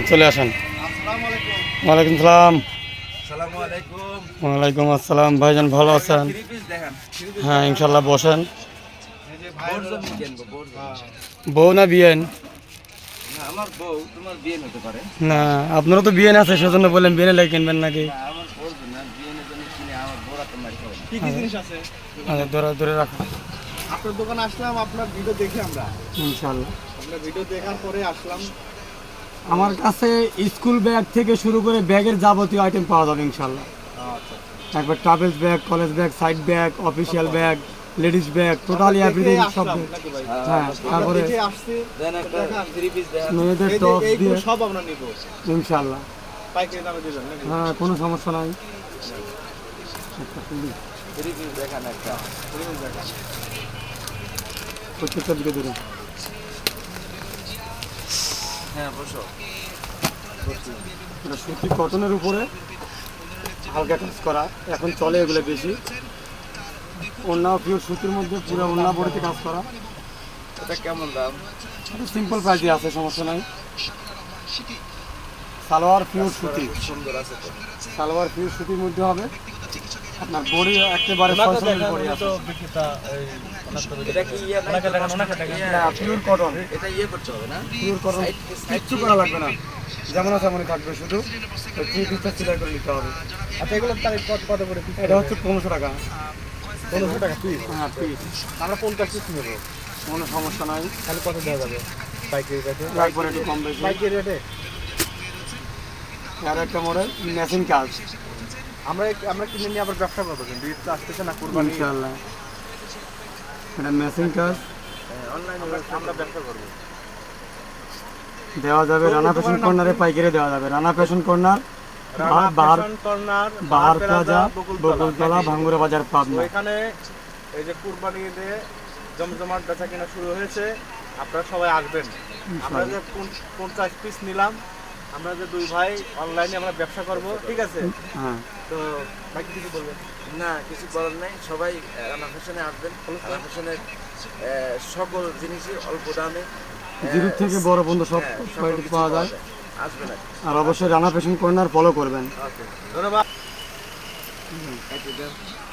চলে আসেন। ওয়ালাইকুম সালাম। ওয়ালাইকুম আসসালাম। ভাইজান ভালো আছেন? হ্যাঁ ইনশাল্লাহ, বসেন। বউ না বিয়েন? না, আপনারও তো বিয়েন আছে, সেজন্য বললেন বিয়েনে লাগে কিনবেন নাকি? আচ্ছা, ধরে ধরে রাখুন। আপনার দোকানে আসলাম, আপনার ভিডিও দেখে আমরা ইনশাল্লাহ। আপনার ভিডিও দেখার পরে আসলাম। আমার কাছে স্কুল ব্যাগ থেকে শুরু করে ব্যাগের যাবতীয় আইটেম পাওয়া যাবে ইনশাল্লাহ। আচ্ছা, তারপর travels bag, college bag, side bag, official bag, ladies bag, totally everything সব ব্যাগ। হ্যাঁ, তারপরে মেয়েদের টপ দিয়ে সব আমরা নিব ইনশাল্লাহ। পাইকারি দামে দিবেন নাকি? হ্যাঁ, কোনো সমস্যা নাই। প্রত্যেকটা দিকে ধরুন। এটা সুতি কটনের উপরে হালকা কাজ করা, এখন চলে এগুলো বেশি। ওড়নাও পিওর সুতির মধ্যে, পুরো ওড়না বড়িতে কাজ করা। এটা কেমন দাম? এটা সিম্পল প্রাইসে আছে, সমস্যা নাই। সালোয়ার পিওর সুতি, সুন্দর আছে তো। সালোয়ার পিওর সুতির মধ্যে হবে। আপনার বড়ি একেবারে বড়ি আছে। এটা কি না, পিওর কটন। এটা করতে হবে না? পিওর কটন, কিচ্ছু করা লাগবে না, যেমন আছে এমনই থাকবে, শুধু ওই 3 পিসটা সিলাই করে নিতে হবে। আচ্ছা, এগুলো তার কত করে পিস? এটা হচ্ছে 1500 টাকা। 1500 টাকা পিস? হ্যাঁ, পিস। আমরা 50 পিস নেব। কোনো সমস্যা নাই। তাহলে কত দেওয়া যাবে পাইকারি রেটে? একবারে একটু কম বেশি। পাইকারি রেটে আর একটা মডেল মেশিন কাজ, আমরা কিনে নিয়ে আবার ব্যবসা করবো, কিন্তু ঈদ তো আসতেছে না, কুরবানি। ইনশাআল্লাহ। এটা মেশিন কাজ অনলাইনে আমরা ব্যবসা করবো। দেওয়া যাবে রানা ফ্যাশন কর্নারে, পাইকারি দেওয়া যাবে। রানা ফ্যাশন কর্নার, বাহার প্লাজা, বকুলতলা, ভাঙ্গুরা বাজার, পাবনা। এখানে এই যে কুরবানি ঈদে জমজমাট বেচা কেনা শুরু হয়েছে, আপনারা সবাই আসবেন। আমরা যে 50 পিস নিলাম, আমরা যে দুই ভাই অনলাইনে আমরা ব্যবসা করব, ঠিক আছে? হ্যাঁ, তো ভাই কিছু বলবেন? না, কিছু বলার নাই। সবাই রানা ফ্যাশনে আসবেন। রানা ফ্যাশনের সকল জিনিসই অল্প দামে, জিরো থেকে বড় পর্যন্ত সব কোয়ালিটি পাওয়া যায়। আসবেন আর অবশ্যই রানা ফ্যাশন কর্নার ফলো করবেন। ওকে, ধন্যবাদ। ধন্যবাদ।